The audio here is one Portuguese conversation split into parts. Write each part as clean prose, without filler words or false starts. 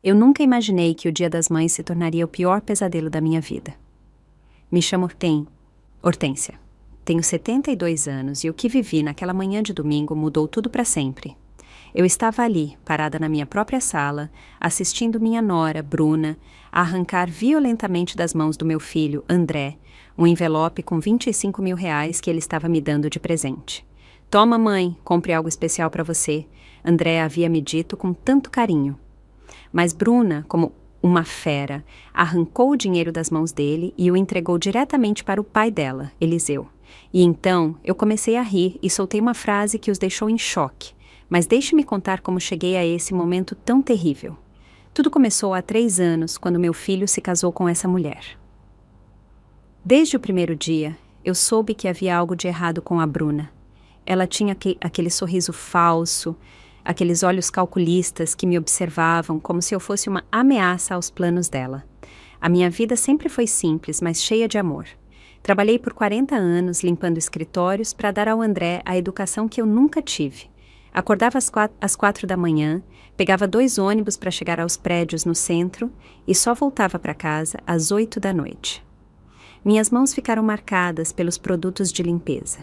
Eu nunca imaginei que o Dia das Mães se tornaria o pior pesadelo da minha vida. Me chamo Hortência. Tenho 72 anos e o que vivi naquela manhã de domingo mudou tudo para sempre. Eu estava ali, parada na minha própria sala, assistindo minha nora, Bruna, a arrancar violentamente das mãos do meu filho, André, um envelope com R$ 25.000 que ele estava me dando de presente. Toma, mãe, compre algo especial para você, André havia me dito com tanto carinho. Mas Bruna, como uma fera, arrancou o dinheiro das mãos dele e o entregou diretamente para o pai dela, Eliseu. E então eu comecei a rir e soltei uma frase que os deixou em choque. Mas deixe-me contar como cheguei a esse momento tão terrível. Tudo começou há 3 anos, quando meu filho se casou com essa mulher. Desde o primeiro dia, eu soube que havia algo de errado com a Bruna. Ela tinha aquele sorriso falso, aqueles olhos calculistas que me observavam como se eu fosse uma ameaça aos planos dela. A minha vida sempre foi simples, mas cheia de amor. Trabalhei por 40 anos limpando escritórios para dar ao André a educação que eu nunca tive. Acordava às 4 da manhã, pegava 2 ônibus para chegar aos prédios no centro e só voltava para casa às 8 da noite. Minhas mãos ficaram marcadas pelos produtos de limpeza.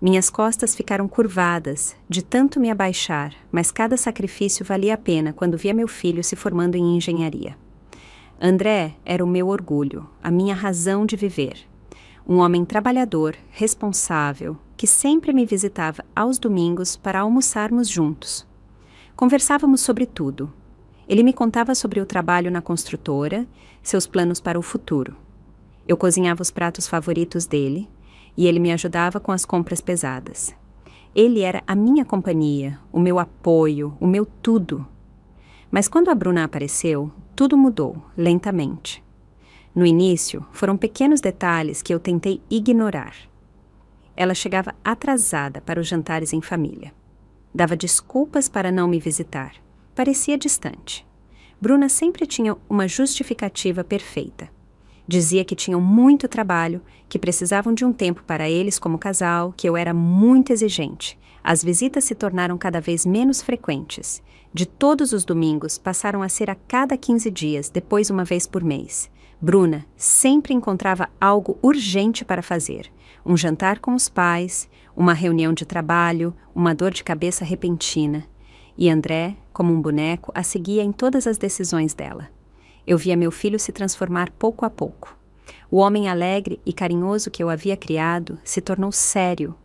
Minhas costas ficaram curvadas de tanto me abaixar, mas cada sacrifício valia a pena quando via meu filho se formando em engenharia. André era o meu orgulho, a minha razão de viver. Um homem trabalhador, responsável, que sempre me visitava aos domingos para almoçarmos juntos. Conversávamos sobre tudo. Ele me contava sobre o trabalho na construtora, seus planos para o futuro. Eu cozinhava os pratos favoritos dele e ele me ajudava com as compras pesadas. Ele era a minha companhia, o meu apoio, o meu tudo. Mas quando a Bruna apareceu, tudo mudou, lentamente. No início, foram pequenos detalhes que eu tentei ignorar. Ela chegava atrasada para os jantares em família. Dava desculpas para não me visitar. Parecia distante. Bruna sempre tinha uma justificativa perfeita. Dizia que tinham muito trabalho, que precisavam de um tempo para eles como casal, que eu era muito exigente. As visitas se tornaram cada vez menos frequentes. De todos os domingos, passaram a ser a cada 15 dias, depois uma vez por mês. Bruna sempre encontrava algo urgente para fazer. Um jantar com os pais, uma reunião de trabalho, uma dor de cabeça repentina. E André, como um boneco, a seguia em todas as decisões dela. Eu via meu filho se transformar pouco a pouco. O homem alegre e carinhoso que eu havia criado se tornou sério,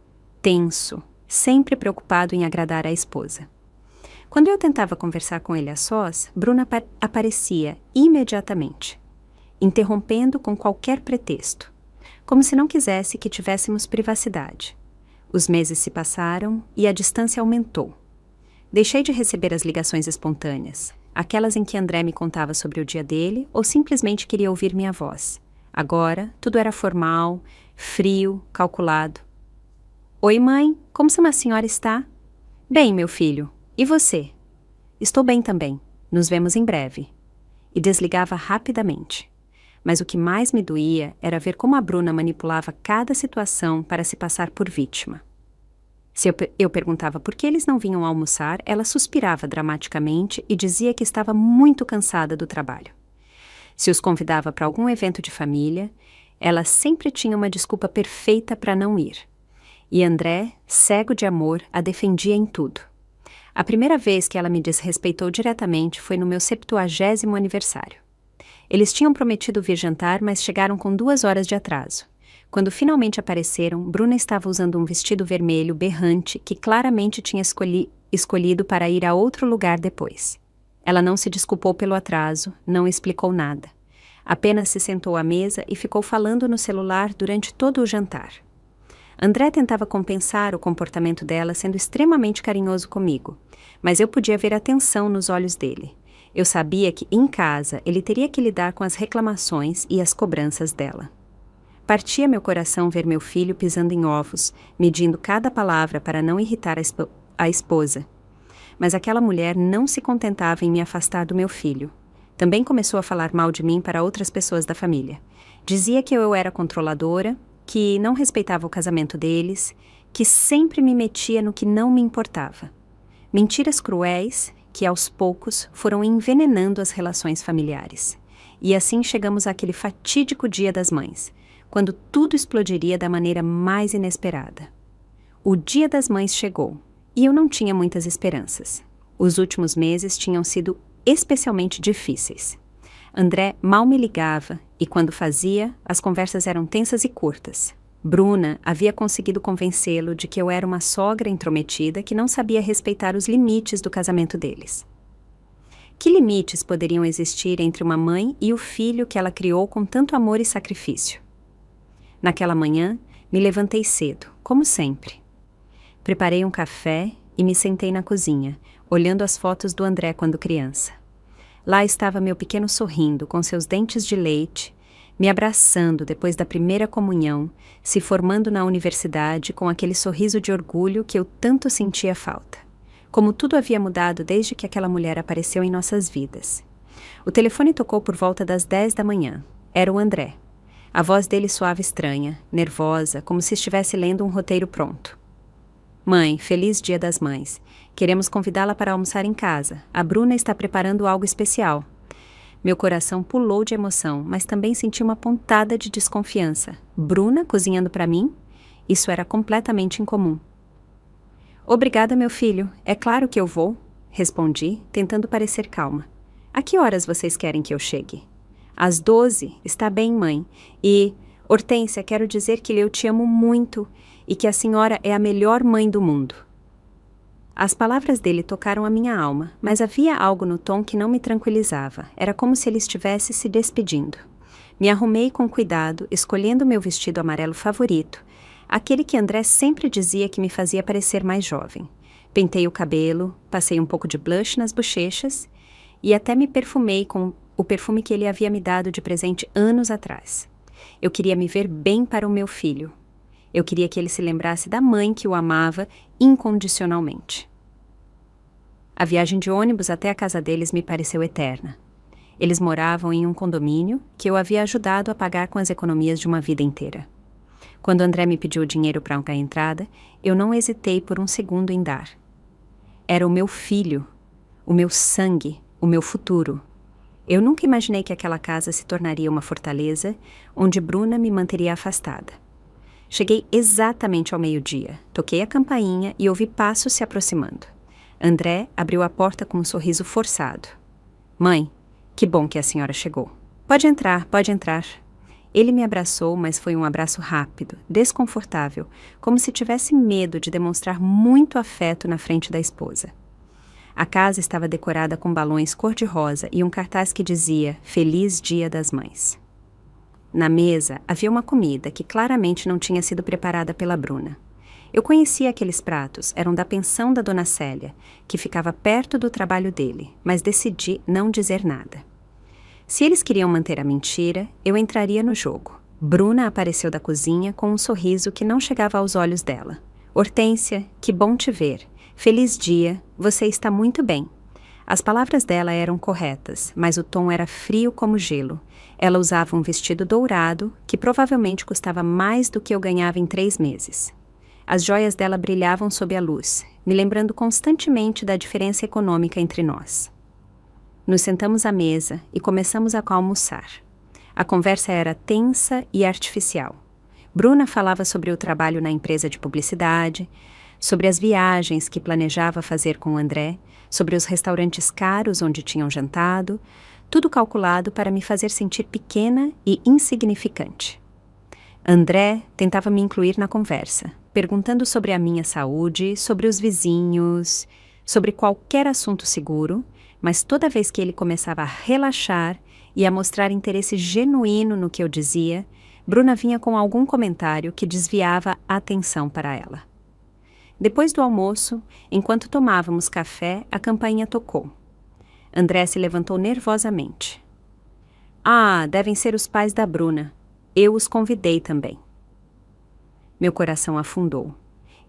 tenso, sempre preocupado em agradar a esposa. Quando eu tentava conversar com ele a sós, Bruna aparecia imediatamente, interrompendo com qualquer pretexto, como se não quisesse que tivéssemos privacidade. Os meses se passaram e a distância aumentou. Deixei de receber as ligações espontâneas, aquelas em que André me contava sobre o dia dele ou simplesmente queria ouvir minha voz. Agora, tudo era formal, frio, calculado. Oi, mãe, como a senhora está? Bem, meu filho. E você? Estou bem também. Nos vemos em breve. E desligava rapidamente. Mas o que mais me doía era ver como a Bruna manipulava cada situação para se passar por vítima. Se eu perguntava por que eles não vinham almoçar, ela suspirava dramaticamente e dizia que estava muito cansada do trabalho. Se os convidava para algum evento de família, ela sempre tinha uma desculpa perfeita para não ir. E André, cego de amor, a defendia em tudo. A primeira vez que ela me desrespeitou diretamente foi no meu 70º aniversário. Eles tinham prometido vir jantar, mas chegaram com 2 horas de atraso. Quando finalmente apareceram, Bruna estava usando um vestido vermelho berrante que claramente tinha escolhido para ir a outro lugar depois. Ela não se desculpou pelo atraso, não explicou nada. Apenas se sentou à mesa e ficou falando no celular durante todo o jantar. André tentava compensar o comportamento dela sendo extremamente carinhoso comigo, mas eu podia ver a tensão nos olhos dele. Eu sabia que, em casa, ele teria que lidar com as reclamações e as cobranças dela. Partia meu coração ver meu filho pisando em ovos, medindo cada palavra para não irritar a esposa. Mas aquela mulher não se contentava em me afastar do meu filho. Também começou a falar mal de mim para outras pessoas da família. Dizia que eu era controladora, que não respeitava o casamento deles, que sempre me metia no que não me importava. Mentiras cruéis que, aos poucos, foram envenenando as relações familiares. E assim chegamos àquele fatídico Dia das Mães, quando tudo explodiria da maneira mais inesperada. O Dia das Mães chegou, e eu não tinha muitas esperanças. Os últimos meses tinham sido especialmente difíceis. André mal me ligava, e quando fazia, as conversas eram tensas e curtas. Bruna havia conseguido convencê-lo de que eu era uma sogra intrometida que não sabia respeitar os limites do casamento deles. Que limites poderiam existir entre uma mãe e o filho que ela criou com tanto amor e sacrifício? Naquela manhã, me levantei cedo, como sempre. Preparei um café e me sentei na cozinha, olhando as fotos do André quando criança. Lá estava meu pequeno sorrindo, com seus dentes de leite, me abraçando depois da primeira comunhão, se formando na universidade com aquele sorriso de orgulho que eu tanto sentia falta. Como tudo havia mudado desde que aquela mulher apareceu em nossas vidas. O telefone tocou por volta das 10 da manhã. Era o André. A voz dele soava estranha, nervosa, como se estivesse lendo um roteiro pronto. Mãe, feliz Dia das Mães. Queremos convidá-la para almoçar em casa. A Bruna está preparando algo especial. Meu coração pulou de emoção, mas também senti uma pontada de desconfiança. Bruna cozinhando para mim? Isso era completamente incomum. Obrigada, meu filho. É claro que eu vou, respondi, tentando parecer calma. A que horas vocês querem que eu chegue? Às 12. Está bem, mãe. E, Hortência, quero dizer que eu te amo muito e que a senhora é a melhor mãe do mundo. As palavras dele tocaram a minha alma, mas havia algo no tom que não me tranquilizava. Era como se ele estivesse se despedindo. Me arrumei com cuidado, escolhendo meu vestido amarelo favorito, aquele que André sempre dizia que me fazia parecer mais jovem. Pentei o cabelo, passei um pouco de blush nas bochechas e até me perfumei com o perfume que ele havia me dado de presente anos atrás. Eu queria me ver bem para o meu filho. Eu queria que ele se lembrasse da mãe que o amava incondicionalmente. A viagem de ônibus até a casa deles me pareceu eterna. Eles moravam em um condomínio que eu havia ajudado a pagar com as economias de uma vida inteira. Quando André me pediu dinheiro para a entrada, eu não hesitei por um segundo em dar. Era o meu filho, o meu sangue, o meu futuro. Eu nunca imaginei que aquela casa se tornaria uma fortaleza onde Bruna me manteria afastada. Cheguei exatamente ao meio-dia, toquei a campainha e ouvi passos se aproximando. André abriu a porta com um sorriso forçado. Mãe, que bom que a senhora chegou. Pode entrar, pode entrar. Ele me abraçou, mas foi um abraço rápido, desconfortável, como se tivesse medo de demonstrar muito afeto na frente da esposa. A casa estava decorada com balões cor-de-rosa e um cartaz que dizia Feliz Dia das Mães. Na mesa havia uma comida que claramente não tinha sido preparada pela Bruna. Eu conhecia aqueles pratos, eram da pensão da Dona Célia, que ficava perto do trabalho dele, mas decidi não dizer nada. Se eles queriam manter a mentira, eu entraria no jogo. Bruna apareceu da cozinha com um sorriso que não chegava aos olhos dela. Hortência, que bom te ver. Feliz dia, você está muito bem. As palavras dela eram corretas, mas o tom era frio como gelo. Ela usava um vestido dourado, que provavelmente custava mais do que eu ganhava em 3 meses. As joias dela brilhavam sob a luz, me lembrando constantemente da diferença econômica entre nós. Nos sentamos à mesa e começamos a almoçar. A conversa era tensa e artificial. Bruna falava sobre o trabalho na empresa de publicidade, sobre as viagens que planejava fazer com André, sobre os restaurantes caros onde tinham jantado, tudo calculado para me fazer sentir pequena e insignificante. André tentava me incluir na conversa, perguntando sobre a minha saúde, sobre os vizinhos, sobre qualquer assunto seguro, mas toda vez que ele começava a relaxar e a mostrar interesse genuíno no que eu dizia, Bruna vinha com algum comentário que desviava a atenção para ela. Depois do almoço, enquanto tomávamos café, a campainha tocou. André se levantou nervosamente. Ah, devem ser os pais da Bruna. Eu os convidei também. Meu coração afundou.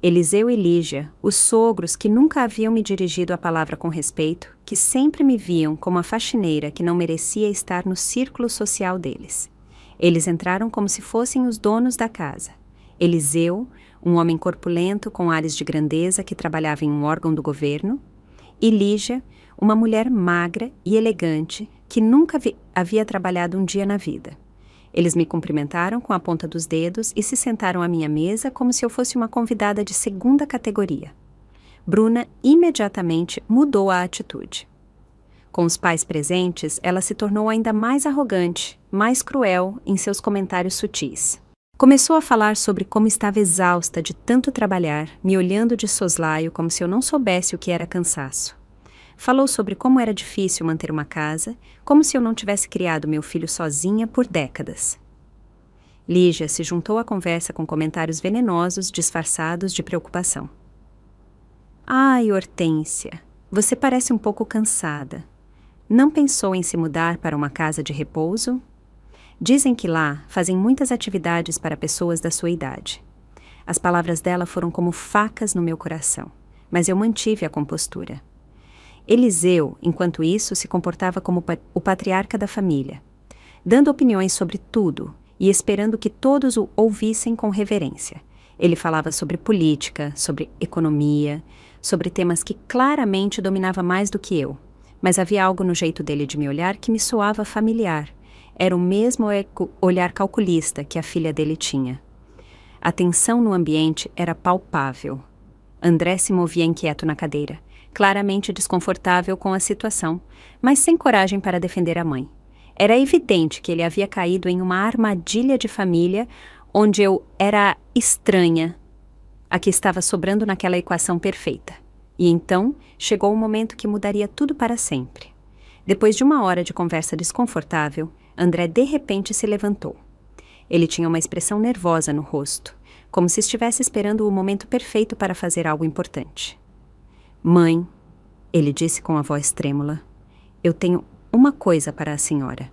Eliseu e Lígia, os sogros que nunca haviam me dirigido a palavra com respeito, que sempre me viam como a faxineira que não merecia estar no círculo social deles. Eles entraram como se fossem os donos da casa. Eliseu, um homem corpulento com ares de grandeza que trabalhava em um órgão do governo, e Lígia, uma mulher magra e elegante que nunca havia trabalhado um dia na vida. Eles me cumprimentaram com a ponta dos dedos e se sentaram à minha mesa como se eu fosse uma convidada de segunda categoria. Bruna imediatamente mudou a atitude. Com os pais presentes, ela se tornou ainda mais arrogante, mais cruel em seus comentários sutis. Começou a falar sobre como estava exausta de tanto trabalhar, me olhando de soslaio como se eu não soubesse o que era cansaço. Falou sobre como era difícil manter uma casa, como se eu não tivesse criado meu filho sozinha por décadas. Lígia se juntou à conversa com comentários venenosos disfarçados de preocupação. Ai, Hortência, você parece um pouco cansada. Não pensou em se mudar para uma casa de repouso? Dizem que lá fazem muitas atividades para pessoas da sua idade. As palavras dela foram como facas no meu coração, mas eu mantive a compostura. Eliseu, enquanto isso, se comportava como o patriarca da família, dando opiniões sobre tudo e esperando que todos o ouvissem com reverência. Ele falava sobre política, sobre economia, sobre temas que claramente dominava mais do que eu, mas havia algo no jeito dele de me olhar que me soava familiar. Era o mesmo olhar calculista que a filha dele tinha. A tensão no ambiente era palpável. André se movia inquieto na cadeira, claramente desconfortável com a situação, mas sem coragem para defender a mãe. Era evidente que ele havia caído em uma armadilha de família onde eu era estranha, a que estava sobrando naquela equação perfeita. E então chegou o momento que mudaria tudo para sempre. Depois de 1 hora de conversa desconfortável, André de repente se levantou. Ele tinha uma expressão nervosa no rosto, como se estivesse esperando o momento perfeito para fazer algo importante. Mãe, ele disse com a voz trêmula, eu tenho uma coisa para a senhora.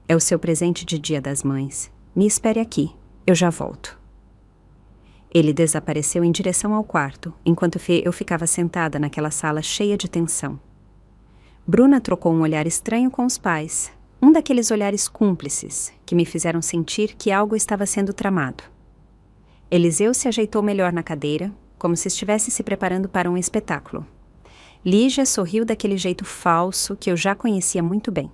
É o seu presente de Dia das Mães. Me espere aqui, eu já volto. Ele desapareceu em direção ao quarto, enquanto eu ficava sentada naquela sala cheia de tensão. Bruna trocou um olhar estranho com os pais, um daqueles olhares cúmplices que me fizeram sentir que algo estava sendo tramado. Eliseu se ajeitou melhor na cadeira, como se estivesse se preparando para um espetáculo. Lígia sorriu daquele jeito falso que eu já conhecia muito bem.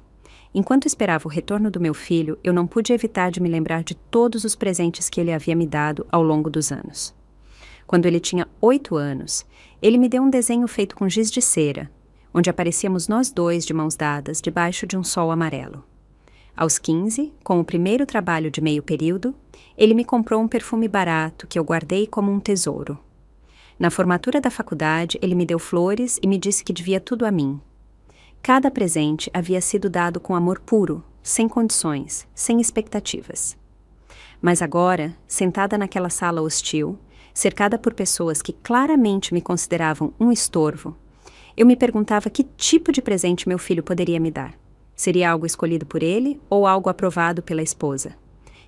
Enquanto esperava o retorno do meu filho, eu não pude evitar de me lembrar de todos os presentes que ele havia me dado ao longo dos anos. Quando ele tinha 8 anos, ele me deu um desenho feito com giz de cera, onde aparecíamos nós dois de mãos dadas debaixo de um sol amarelo. Aos 15, com o primeiro trabalho de meio período, ele me comprou um perfume barato que eu guardei como um tesouro. Na formatura da faculdade, ele me deu flores e me disse que devia tudo a mim. Cada presente havia sido dado com amor puro, sem condições, sem expectativas. Mas agora, sentada naquela sala hostil, cercada por pessoas que claramente me consideravam um estorvo, eu me perguntava que tipo de presente meu filho poderia me dar. Seria algo escolhido por ele ou algo aprovado pela esposa?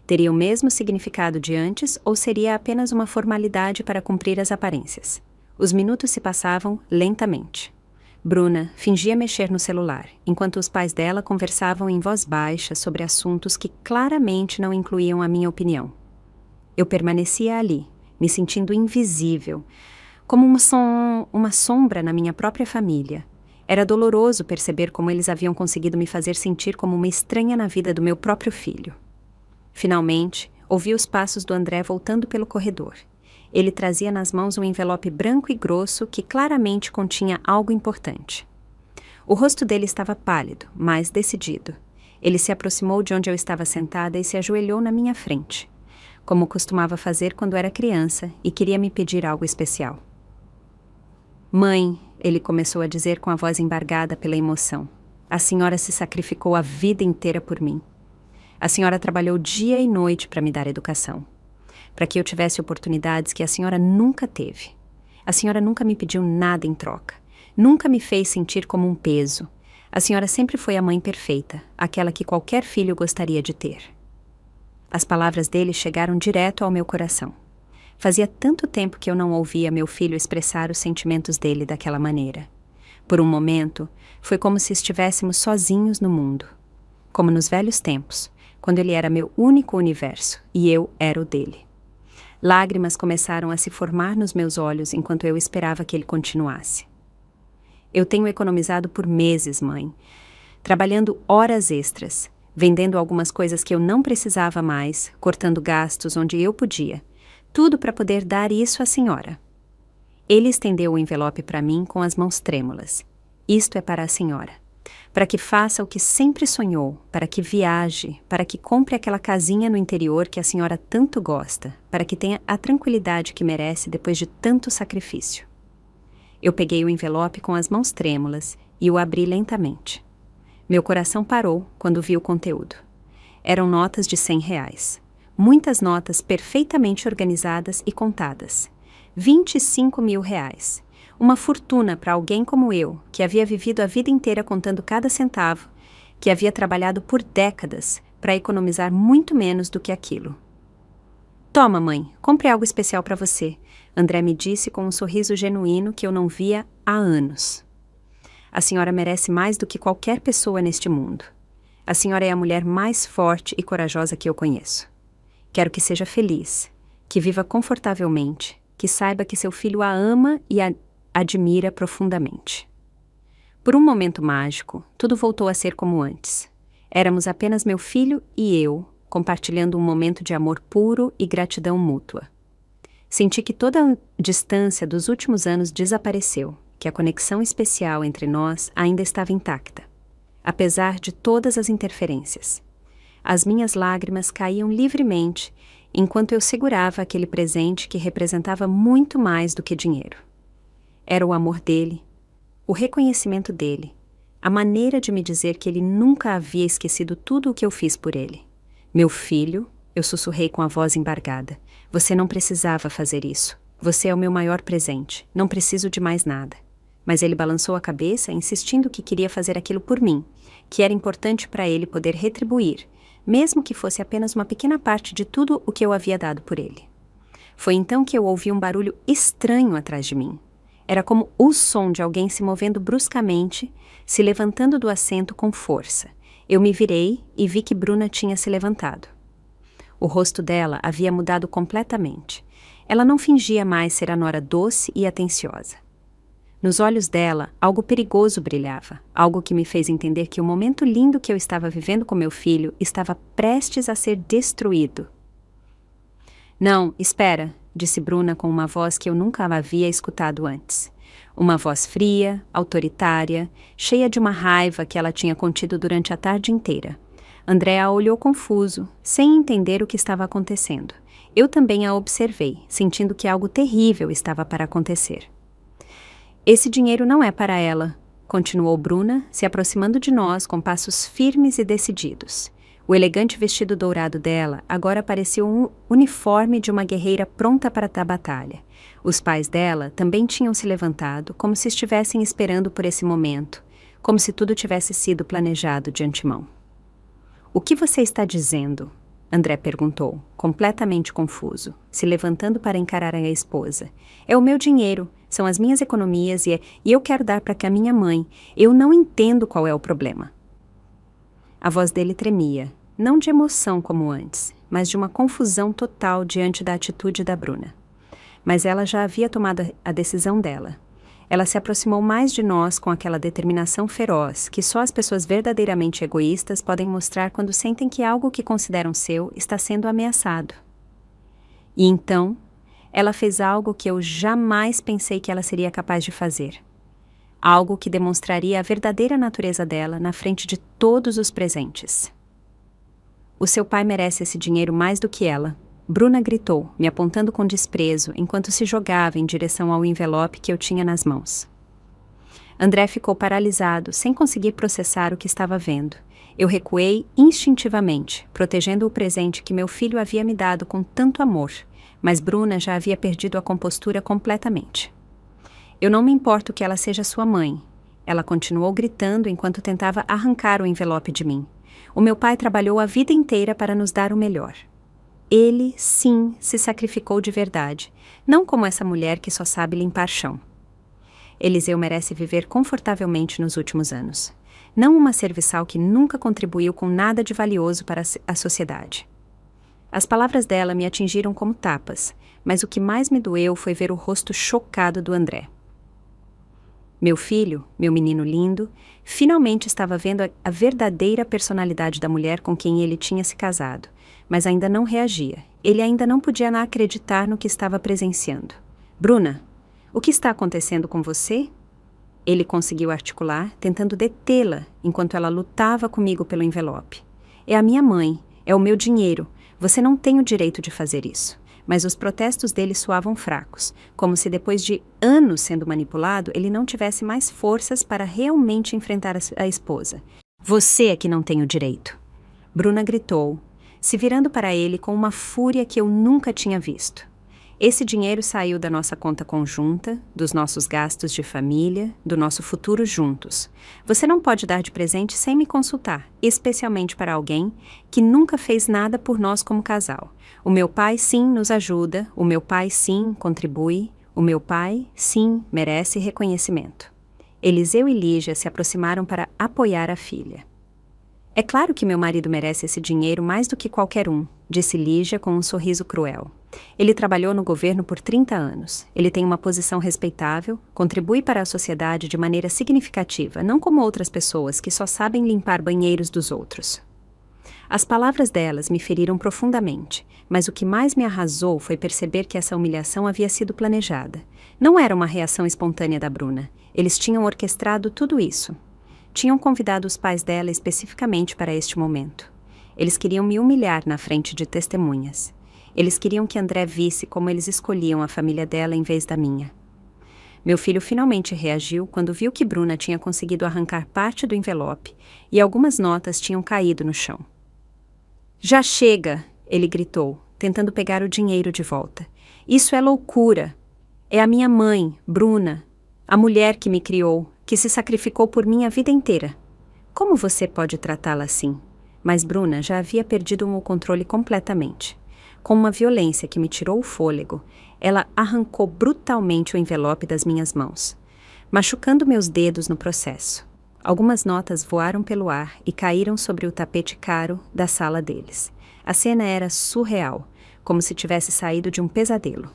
Teria o mesmo significado de antes ou seria apenas uma formalidade para cumprir as aparências? Os minutos se passavam lentamente. Bruna fingia mexer no celular, enquanto os pais dela conversavam em voz baixa sobre assuntos que claramente não incluíam a minha opinião. Eu permanecia ali, me sentindo invisível, como uma sombra na minha própria família. Era doloroso perceber como eles haviam conseguido me fazer sentir como uma estranha na vida do meu próprio filho. Finalmente, ouvi os passos do André voltando pelo corredor. Ele trazia nas mãos um envelope branco e grosso que claramente continha algo importante. O rosto dele estava pálido, mas decidido. Ele se aproximou de onde eu estava sentada e se ajoelhou na minha frente, como costumava fazer quando era criança e queria me pedir algo especial. Mãe, ele começou a dizer com a voz embargada pela emoção, a senhora se sacrificou a vida inteira por mim. A senhora trabalhou dia e noite para me dar educação, para que eu tivesse oportunidades que a senhora nunca teve. A senhora nunca me pediu nada em troca, nunca me fez sentir como um peso. A senhora sempre foi a mãe perfeita, aquela que qualquer filho gostaria de ter. As palavras dele chegaram direto ao meu coração. Fazia tanto tempo que eu não ouvia meu filho expressar os sentimentos dele daquela maneira. Por um momento, foi como se estivéssemos sozinhos no mundo. Como nos velhos tempos, quando ele era meu único universo e eu era o dele. Lágrimas começaram a se formar nos meus olhos enquanto eu esperava que ele continuasse. Eu tenho economizado por meses, mãe, trabalhando horas extras, vendendo algumas coisas que eu não precisava mais, cortando gastos onde eu podia, tudo para poder dar isso à senhora. Ele estendeu o envelope para mim com as mãos trêmulas. Isto é para a senhora. Para que faça o que sempre sonhou, para que viaje, para que compre aquela casinha no interior que a senhora tanto gosta, para que tenha a tranquilidade que merece depois de tanto sacrifício. Eu peguei o envelope com as mãos trêmulas e o abri lentamente. Meu coração parou quando vi o conteúdo. Eram notas de R$100. Muitas notas perfeitamente organizadas e contadas. R$25.000. Uma fortuna para alguém como eu, que havia vivido a vida inteira contando cada centavo, que havia trabalhado por décadas para economizar muito menos do que aquilo. Toma, mãe, compre algo especial para você, André me disse com um sorriso genuíno que eu não via há anos. A senhora merece mais do que qualquer pessoa neste mundo. A senhora é a mulher mais forte e corajosa que eu conheço. Quero que seja feliz, que viva confortavelmente, que saiba que seu filho a ama e a admira profundamente. Por um momento mágico, tudo voltou a ser como antes. Éramos apenas meu filho e eu, compartilhando um momento de amor puro e gratidão mútua. Senti que toda a distância dos últimos anos desapareceu, que a conexão especial entre nós ainda estava intacta, apesar de todas as interferências. As minhas lágrimas caíam livremente enquanto eu segurava aquele presente que representava muito mais do que dinheiro. Era o amor dele, o reconhecimento dele, a maneira de me dizer que ele nunca havia esquecido tudo o que eu fiz por ele. Meu filho, eu sussurrei com a voz embargada, você não precisava fazer isso. Você é o meu maior presente, não preciso de mais nada. Mas ele balançou a cabeça, insistindo que queria fazer aquilo por mim, que era importante para ele poder retribuir, mesmo que fosse apenas uma pequena parte de tudo o que eu havia dado por ele. Foi então que eu ouvi um barulho estranho atrás de mim. Era como o som de alguém se movendo bruscamente, se levantando do assento com força. Eu me virei e vi que Bruna tinha se levantado. O rosto dela havia mudado completamente. Ela não fingia mais ser a nora doce e atenciosa. Nos olhos dela, algo perigoso brilhava, algo que me fez entender que o momento lindo que eu estava vivendo com meu filho estava prestes a ser destruído. Não, espera, disse Bruna com uma voz que eu nunca havia escutado antes. Uma voz fria, autoritária, cheia de uma raiva que ela tinha contido durante a tarde inteira. André a olhou confuso, sem entender o que estava acontecendo. Eu também a observei, sentindo que algo terrível estava para acontecer. Esse dinheiro não é para ela, continuou Bruna, se aproximando de nós com passos firmes e decididos. O elegante vestido dourado dela agora parecia um uniforme de uma guerreira pronta para a batalha. Os pais dela também tinham se levantado, como se estivessem esperando por esse momento, como se tudo tivesse sido planejado de antemão. O que você está dizendo? André perguntou, completamente confuso, se levantando para encarar a esposa. É o meu dinheiro, são as minhas economias e eu quero dar para a minha mãe. Eu não entendo qual é o problema. A voz dele tremia, não de emoção como antes, mas de uma confusão total diante da atitude da Bruna. Mas ela já havia tomado a decisão dela. Ela se aproximou mais de nós com aquela determinação feroz que só as pessoas verdadeiramente egoístas podem mostrar quando sentem que algo que consideram seu está sendo ameaçado. E então, ela fez algo que eu jamais pensei que ela seria capaz de fazer. Algo que demonstraria a verdadeira natureza dela na frente de todos os presentes. O seu pai merece esse dinheiro mais do que ela. Bruna gritou, me apontando com desprezo, enquanto se jogava em direção ao envelope que eu tinha nas mãos. André ficou paralisado, sem conseguir processar o que estava vendo. Eu recuei instintivamente, protegendo o presente que meu filho havia me dado com tanto amor, mas Bruna já havia perdido a compostura completamente. Eu não me importo que ela seja sua mãe. Ela continuou gritando enquanto tentava arrancar o envelope de mim. O meu pai trabalhou a vida inteira para nos dar o melhor. Ele, sim, se sacrificou de verdade, não como essa mulher que só sabe limpar chão. Eliseu merece viver confortavelmente nos últimos anos. Não uma serviçal que nunca contribuiu com nada de valioso para a sociedade. As palavras dela me atingiram como tapas, mas o que mais me doeu foi ver o rosto chocado do André. Meu filho, meu menino lindo, finalmente estava vendo a verdadeira personalidade da mulher com quem ele tinha se casado, mas ainda não reagia. Ele ainda não podia acreditar no que estava presenciando. Bruna, o que está acontecendo com você? Ele conseguiu articular, tentando detê-la enquanto ela lutava comigo pelo envelope. É a minha mãe, é o meu dinheiro. Você não tem o direito de fazer isso. Mas os protestos dele soavam fracos, como se depois de anos sendo manipulado, ele não tivesse mais forças para realmente enfrentar a esposa. Você é que não tem o direito. Bruna gritou, se virando para ele com uma fúria que eu nunca tinha visto. Esse dinheiro saiu da nossa conta conjunta, dos nossos gastos de família, do nosso futuro juntos. Você não pode dar de presente sem me consultar, especialmente para alguém que nunca fez nada por nós como casal. O meu pai, sim, nos ajuda. O meu pai, sim, contribui. O meu pai, sim, merece reconhecimento. Eliseu e Lígia se aproximaram para apoiar a filha. É claro que meu marido merece esse dinheiro mais do que qualquer um, disse Lígia com um sorriso cruel. Ele trabalhou no governo por 30 anos. Ele tem uma posição respeitável, contribui para a sociedade de maneira significativa, não como outras pessoas que só sabem limpar banheiros dos outros. As palavras delas me feriram profundamente, mas o que mais me arrasou foi perceber que essa humilhação havia sido planejada. Não era uma reação espontânea da Bruna. Eles tinham orquestrado tudo isso. Tinham convidado os pais dela especificamente para este momento. Eles queriam me humilhar na frente de testemunhas. Eles queriam que André visse como eles escolhiam a família dela em vez da minha. Meu filho finalmente reagiu quando viu que Bruna tinha conseguido arrancar parte do envelope e algumas notas tinham caído no chão. Já chega, ele gritou, tentando pegar o dinheiro de volta. Isso é loucura. É a minha mãe, Bruna, a mulher que me criou, que se sacrificou por mim a vida inteira. Como você pode tratá-la assim? Mas Bruna já havia perdido o controle completamente. Com uma violência que me tirou o fôlego, ela arrancou brutalmente o envelope das minhas mãos, machucando meus dedos no processo. Algumas notas voaram pelo ar e caíram sobre o tapete caro da sala deles. A cena era surreal, como se tivesse saído de um pesadelo.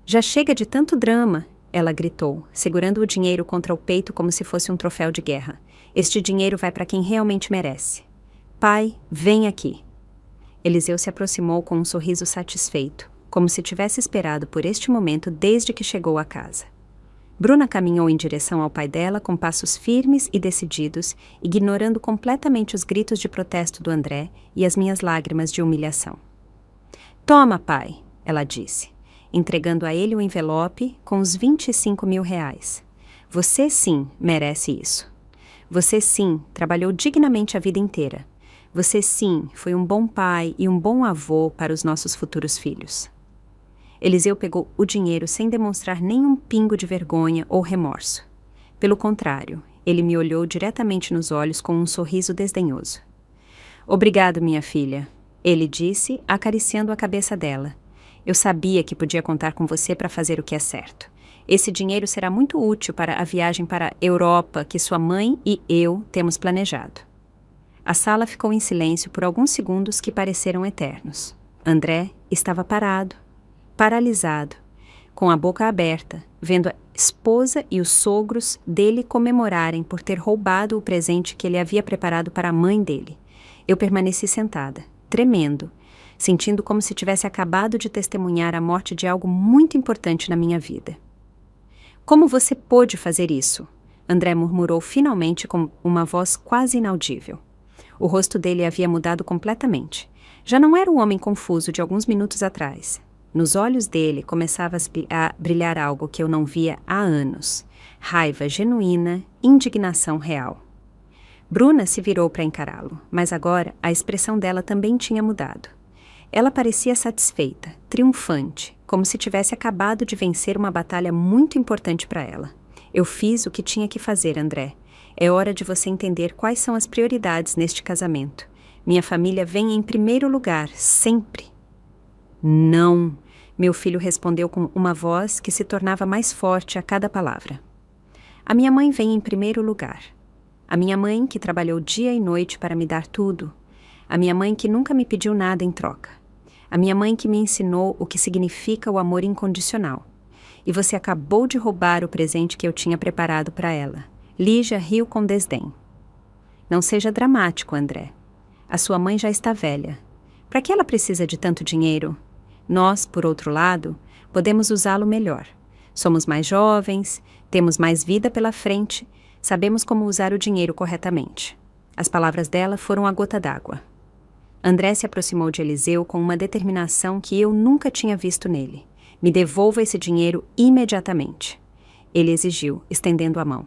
Já chega de tanto drama, ela gritou, segurando o dinheiro contra o peito como se fosse um troféu de guerra. Este dinheiro vai para quem realmente merece. Pai, vem aqui. Eliseu se aproximou com um sorriso satisfeito, como se tivesse esperado por este momento desde que chegou à casa. Bruna caminhou em direção ao pai dela com passos firmes e decididos, ignorando completamente os gritos de protesto do André e as minhas lágrimas de humilhação. Toma, pai, ela disse, entregando a ele o envelope com os 25 mil reais. Você sim merece isso. Você sim trabalhou dignamente a vida inteira. Você sim foi um bom pai e um bom avô para os nossos futuros filhos. Eliseu pegou o dinheiro sem demonstrar nenhum pingo de vergonha ou remorso. Pelo contrário, ele me olhou diretamente nos olhos com um sorriso desdenhoso. Obrigado, minha filha, ele disse, acariciando a cabeça dela. Eu sabia que podia contar com você para fazer o que é certo. Esse dinheiro será muito útil para a viagem para a Europa que sua mãe e eu temos planejado. A sala ficou em silêncio por alguns segundos que pareceram eternos. André estava parado, paralisado, com a boca aberta, vendo a esposa e os sogros dele comemorarem por ter roubado o presente que ele havia preparado para a mãe dele. Eu permaneci sentada, tremendo, sentindo como se tivesse acabado de testemunhar a morte de algo muito importante na minha vida. Como você pôde fazer isso? André murmurou finalmente com uma voz quase inaudível. O rosto dele havia mudado completamente. Já não era o homem confuso de alguns minutos atrás. Nos olhos dele começava a brilhar algo que eu não via há anos. Raiva genuína, indignação real. Bruna se virou para encará-lo, mas agora a expressão dela também tinha mudado. Ela parecia satisfeita, triunfante, como se tivesse acabado de vencer uma batalha muito importante para ela. Eu fiz o que tinha que fazer, André. É hora de você entender quais são as prioridades neste casamento. Minha família vem em primeiro lugar, sempre. Não, meu filho respondeu com uma voz que se tornava mais forte a cada palavra. A minha mãe vem em primeiro lugar. A minha mãe que trabalhou dia e noite para me dar tudo. A minha mãe que nunca me pediu nada em troca. A minha mãe que me ensinou o que significa o amor incondicional. E você acabou de roubar o presente que eu tinha preparado para ela. Lígia riu com desdém. Não seja dramático, André. A sua mãe já está velha. Para que ela precisa de tanto dinheiro? Nós, por outro lado, podemos usá-lo melhor. Somos mais jovens, temos mais vida pela frente, sabemos como usar o dinheiro corretamente. As palavras dela foram a gota d'água. André se aproximou de Eliseu com uma determinação que eu nunca tinha visto nele. Me devolva esse dinheiro imediatamente. Ele exigiu, estendendo a mão.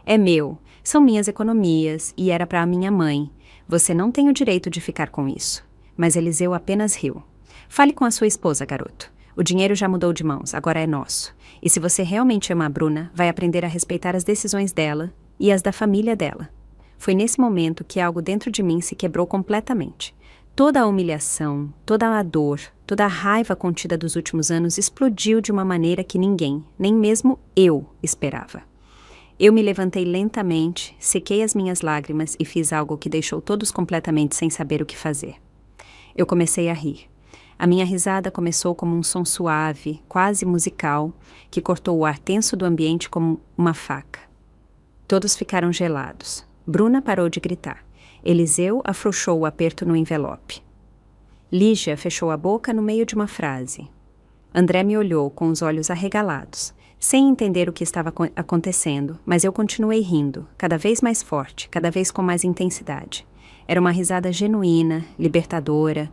É meu, são minhas economias e era para a minha mãe. Você não tem o direito de ficar com isso. Mas Eliseu apenas riu. Fale com a sua esposa, garoto. O dinheiro já mudou de mãos, agora é nosso. E se você realmente ama a Bruna, vai aprender a respeitar as decisões dela e as da família dela. Foi nesse momento que algo dentro de mim se quebrou completamente. Toda a humilhação, toda a dor, toda a raiva contida dos últimos anos explodiu de uma maneira que ninguém, nem mesmo eu, esperava. Eu me levantei lentamente, sequei as minhas lágrimas e fiz algo que deixou todos completamente sem saber o que fazer. Eu comecei a rir. A minha risada começou como um som suave, quase musical, que cortou o ar tenso do ambiente como uma faca. Todos ficaram gelados. Bruna parou de gritar. Eliseu afrouxou o aperto no envelope. Lígia fechou a boca no meio de uma frase. André me olhou com os olhos arregalados, sem entender o que estava acontecendo, mas eu continuei rindo, cada vez mais forte, cada vez com mais intensidade. Era uma risada genuína, libertadora,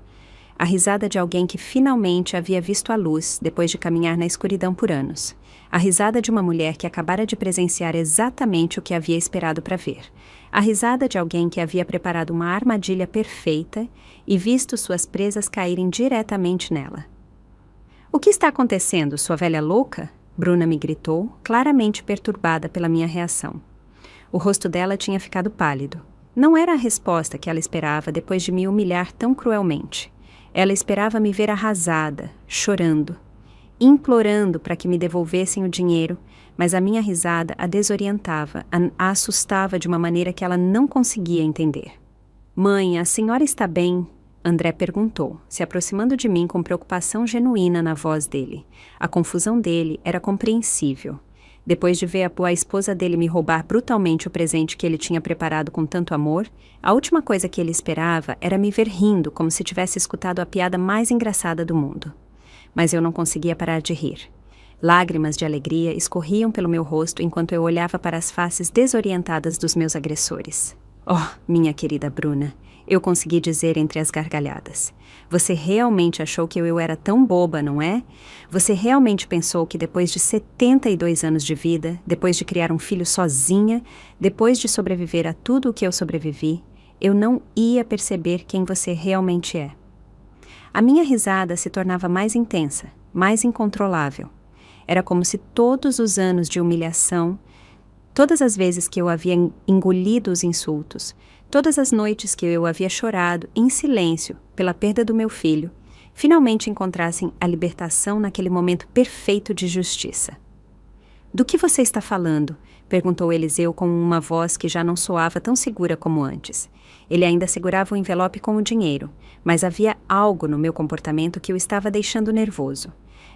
a risada de alguém que finalmente havia visto a luz depois de caminhar na escuridão por anos. A risada de uma mulher que acabara de presenciar exatamente o que havia esperado para ver. A risada de alguém que havia preparado uma armadilha perfeita e visto suas presas caírem diretamente nela. O que está acontecendo, sua velha louca? Bruna me gritou, claramente perturbada pela minha reação. O rosto dela tinha ficado pálido. Não era a resposta que ela esperava depois de me humilhar tão cruelmente. Ela esperava me ver arrasada, chorando, implorando para que me devolvessem o dinheiro, mas a minha risada a desorientava, a assustava de uma maneira que ela não conseguia entender. Mãe, a senhora está bem? André perguntou, se aproximando de mim com preocupação genuína na voz dele. A confusão dele era compreensível. Depois de ver a esposa dele me roubar brutalmente o presente que ele tinha preparado com tanto amor, a última coisa que ele esperava era me ver rindo como se tivesse escutado a piada mais engraçada do mundo. Mas eu não conseguia parar de rir. Lágrimas de alegria escorriam pelo meu rosto enquanto eu olhava para as faces desorientadas dos meus agressores. Oh, minha querida Bruna, eu consegui dizer entre as gargalhadas. Você realmente achou que eu era tão boba, não é? Você realmente pensou que depois de 72 anos de vida, depois de criar um filho sozinha, depois de sobreviver a tudo o que eu sobrevivi, eu não ia perceber quem você realmente é. A minha risada se tornava mais intensa, mais incontrolável. Era como se todos os anos de humilhação, todas as vezes que eu havia engolido os insultos, todas as noites que eu havia chorado em silêncio pela perda do meu filho, finalmente encontrassem a libertação naquele momento perfeito de justiça. Do que você está falando? Perguntou Eliseu com uma voz que já não soava tão segura como antes. Ele ainda segurava o envelope com o dinheiro, mas havia algo no meu comportamento que o estava deixando nervoso.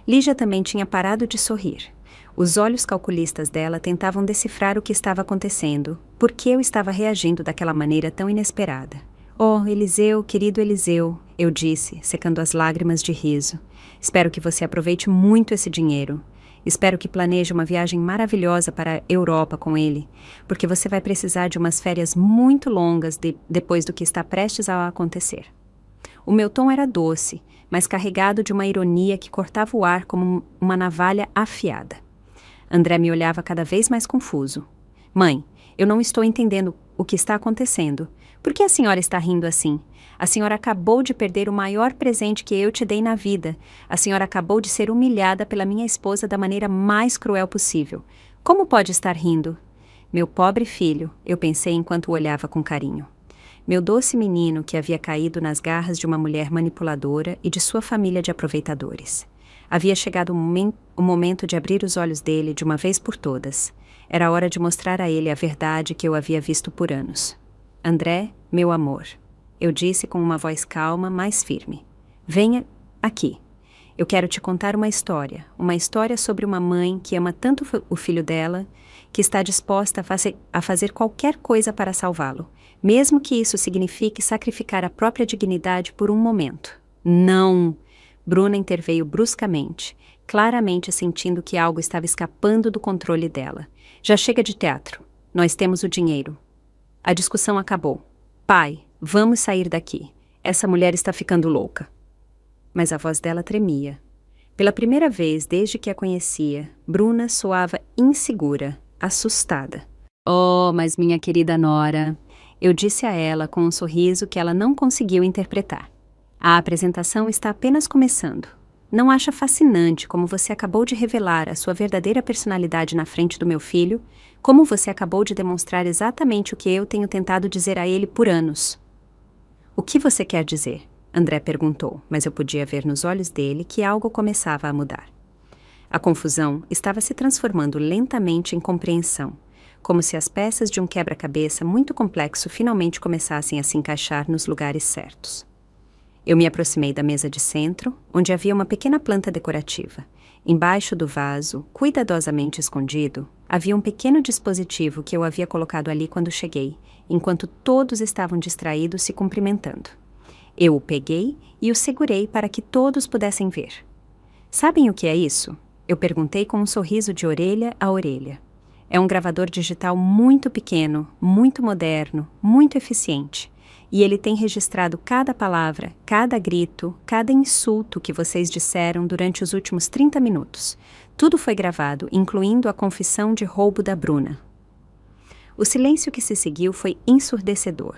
Lígia também tinha parado de sorrir. Os olhos calculistas dela tentavam decifrar o que estava acontecendo, por que eu estava reagindo daquela maneira tão inesperada. Oh, Eliseu, querido Eliseu, eu disse, secando as lágrimas de riso. Espero que você aproveite muito esse dinheiro. Espero que planeje uma viagem maravilhosa para a Europa com ele, porque você vai precisar de umas férias muito longas depois do que está prestes a acontecer. O meu tom era doce, mas carregado de uma ironia que cortava o ar como uma navalha afiada. André me olhava cada vez mais confuso. Mãe, eu não estou entendendo o que está acontecendo. Por que a senhora está rindo assim? A senhora acabou de perder o maior presente que eu te dei na vida. A senhora acabou de ser humilhada pela minha esposa da maneira mais cruel possível. Como pode estar rindo? Meu pobre filho, eu pensei enquanto o olhava com carinho. Meu doce menino que havia caído nas garras de uma mulher manipuladora e de sua família de aproveitadores. Havia chegado o momento de abrir os olhos dele de uma vez por todas. Era hora de mostrar a ele a verdade que eu havia visto por anos. André, meu amor, eu disse com uma voz calma, mais firme. Venha aqui. Eu quero te contar uma história sobre uma mãe que ama tanto o filho dela, que está disposta a fazer qualquer coisa para salvá-lo, mesmo que isso signifique sacrificar a própria dignidade por um momento. Não! Bruna interveio bruscamente, claramente sentindo que algo estava escapando do controle dela. Já chega de teatro. Nós temos o dinheiro. A discussão acabou. Pai, vamos sair daqui. Essa mulher está ficando louca. Mas a voz dela tremia. Pela primeira vez desde que a conhecia, Bruna soava insegura, assustada. Oh, mas minha querida nora, eu disse a ela com um sorriso que ela não conseguiu interpretar. A apresentação está apenas começando. Não acha fascinante como você acabou de revelar a sua verdadeira personalidade na frente do meu filho, como você acabou de demonstrar exatamente o que eu tenho tentado dizer a ele por anos? O que você quer dizer? André perguntou, mas eu podia ver nos olhos dele que algo começava a mudar. A confusão estava se transformando lentamente em compreensão, como se as peças de um quebra-cabeça muito complexo finalmente começassem a se encaixar nos lugares certos. Eu me aproximei da mesa de centro, onde havia uma pequena planta decorativa. Embaixo do vaso, cuidadosamente escondido, havia um pequeno dispositivo que eu havia colocado ali quando cheguei, enquanto todos estavam distraídos se cumprimentando. Eu o peguei e o segurei para que todos pudessem ver. Sabem o que é isso? Eu perguntei com um sorriso de orelha a orelha. É um gravador digital muito pequeno, muito moderno, muito eficiente. E ele tem registrado cada palavra, cada grito, cada insulto que vocês disseram durante os últimos 30 minutos. Tudo foi gravado, incluindo a confissão de roubo da Bruna. O silêncio que se seguiu foi ensurdecedor.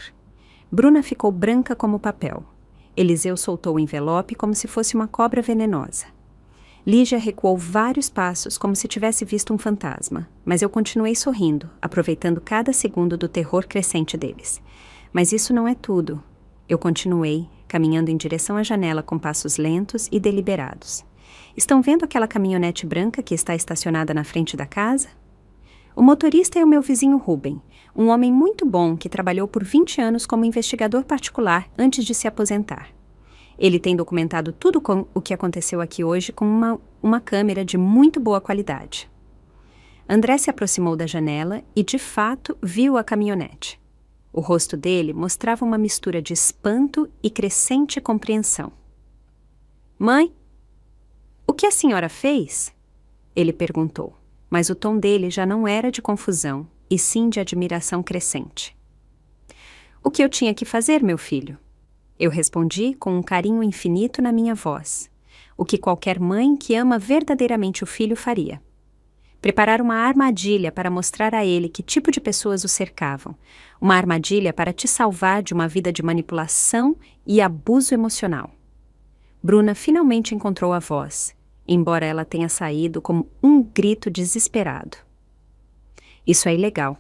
Bruna ficou branca como papel. Eliseu soltou o envelope como se fosse uma cobra venenosa. Lígia recuou vários passos como se tivesse visto um fantasma, mas eu continuei sorrindo, aproveitando cada segundo do terror crescente deles. Mas isso não é tudo. Eu continuei, caminhando em direção à janela com passos lentos e deliberados. Estão vendo aquela caminhonete branca que está estacionada na frente da casa? O motorista é o meu vizinho Ruben, um homem muito bom que trabalhou por 20 anos como investigador particular antes de se aposentar. Ele tem documentado tudo o que aconteceu aqui hoje com uma câmera de muito boa qualidade. André se aproximou da janela e, de fato, viu a caminhonete. O rosto dele mostrava uma mistura de espanto e crescente compreensão. Mãe, o que a senhora fez? Ele perguntou, mas o tom dele já não era de confusão, e sim de admiração crescente. O que eu tinha que fazer, meu filho? Eu respondi com um carinho infinito na minha voz, o que qualquer mãe que ama verdadeiramente o filho faria. Preparar uma armadilha para mostrar a ele que tipo de pessoas o cercavam, uma armadilha para te salvar de uma vida de manipulação e abuso emocional. Bruna finalmente encontrou a voz, embora ela tenha saído como um grito desesperado. Isso é ilegal.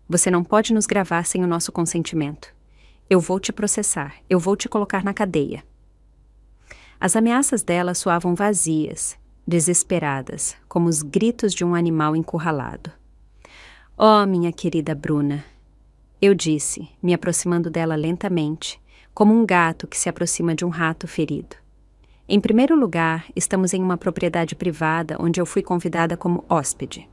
Você não pode nos gravar sem o nosso consentimento. Eu vou te processar, eu vou te colocar na cadeia. As ameaças dela soavam vazias, desesperadas, como os gritos de um animal encurralado. Oh, minha querida Bruna, eu disse, me aproximando dela lentamente, como um gato que se aproxima de um rato ferido. Em primeiro lugar, estamos em uma propriedade privada onde eu fui convidada como hóspede.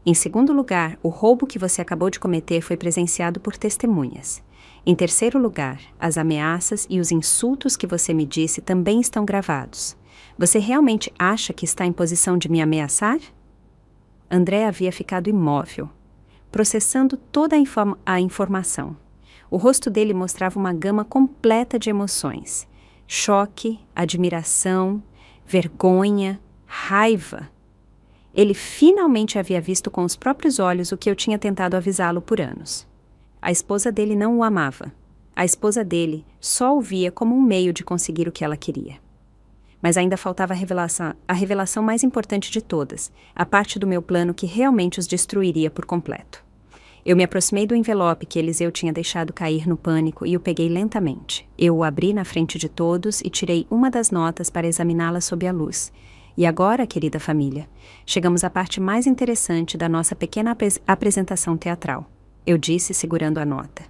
Em segundo lugar, o roubo que você acabou de cometer foi presenciado por testemunhas. Em terceiro lugar, as ameaças e os insultos que você me disse também estão gravados. Você realmente acha que está em posição de me ameaçar? André havia ficado imóvel, processando toda a informação. O rosto dele mostrava uma gama completa de emoções. Choque, admiração, vergonha, raiva. Ele finalmente havia visto com os próprios olhos o que eu tinha tentado avisá-lo por anos. A esposa dele não o amava. A esposa dele só o via como um meio de conseguir o que ela queria. Mas ainda faltava a revelação mais importante de todas, a parte do meu plano que realmente os destruiria por completo. Eu me aproximei do envelope que Eliseu tinha deixado cair no pânico e o peguei lentamente. Eu o abri na frente de todos e tirei uma das notas para examiná-la sob a luz. E agora, querida família, chegamos à parte mais interessante da nossa pequena apresentação teatral. Eu disse, segurando a nota.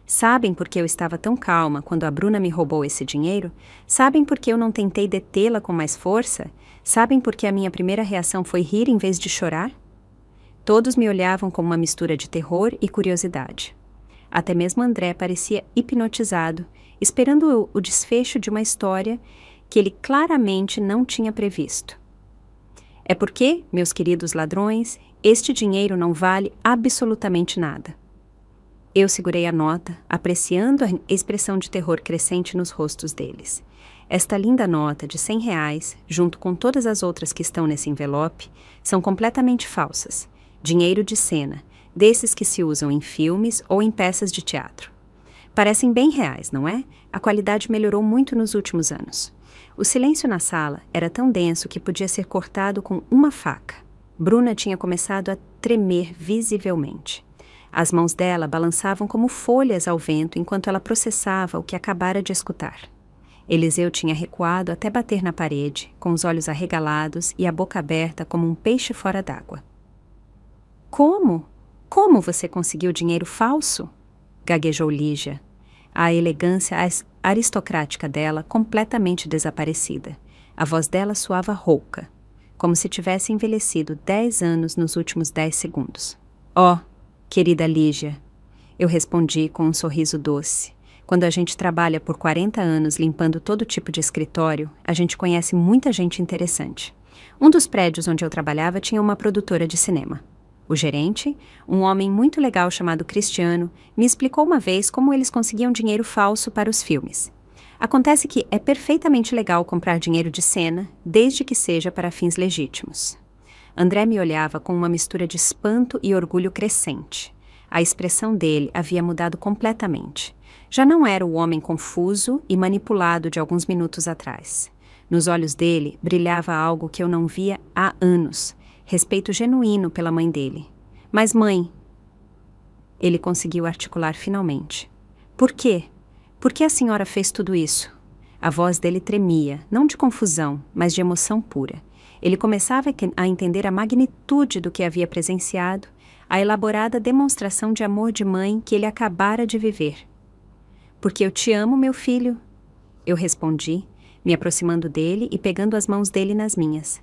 Sabem por que eu estava tão calma quando a Bruna me roubou esse dinheiro? Sabem por que eu não tentei detê-la com mais força? Sabem por que a minha primeira reação foi rir em vez de chorar? Todos me olhavam com uma mistura de terror e curiosidade. Até mesmo André parecia hipnotizado, esperando o desfecho de uma história que ele claramente não tinha previsto. É porque, meus queridos ladrões, este dinheiro não vale absolutamente nada. Eu segurei a nota, apreciando a expressão de terror crescente nos rostos deles. Esta linda nota de R$ 100, junto com todas as outras que estão nesse envelope, são completamente falsas. Dinheiro de cena, desses que se usam em filmes ou em peças de teatro. Parecem bem reais, não é? A qualidade melhorou muito nos últimos anos. O silêncio na sala era tão denso que podia ser cortado com uma faca. Bruna tinha começado a tremer visivelmente. As mãos dela balançavam como folhas ao vento enquanto ela processava o que acabara de escutar. Eliseu tinha recuado até bater na parede, com os olhos arregalados e a boca aberta como um peixe fora d'água. Como? Como você conseguiu dinheiro falso? Gaguejou Lígia, a elegância aristocrática dela completamente desaparecida. A voz dela soava rouca, como se tivesse envelhecido 10 anos nos últimos 10 segundos. Oh, querida Lígia, eu respondi com um sorriso doce. Quando a gente trabalha por 40 anos limpando todo tipo de escritório, a gente conhece muita gente interessante. Um dos prédios onde eu trabalhava tinha uma produtora de cinema. O gerente, um homem muito legal chamado Cristiano, me explicou uma vez como eles conseguiam dinheiro falso para os filmes. Acontece que é perfeitamente legal comprar dinheiro de cena, desde que seja para fins legítimos. André me olhava com uma mistura de espanto e orgulho crescente. A expressão dele havia mudado completamente. Já não era o homem confuso e manipulado de alguns minutos atrás. Nos olhos dele brilhava algo que eu não via há anos. Respeito genuíno pela mãe dele. Mas mãe... Ele conseguiu articular finalmente. Por quê? Por que a senhora fez tudo isso? A voz dele tremia, não de confusão, mas de emoção pura. Ele começava a entender a magnitude do que havia presenciado, a elaborada demonstração de amor de mãe que ele acabara de viver. Porque eu te amo, meu filho. Eu respondi, me aproximando dele e pegando as mãos dele nas minhas.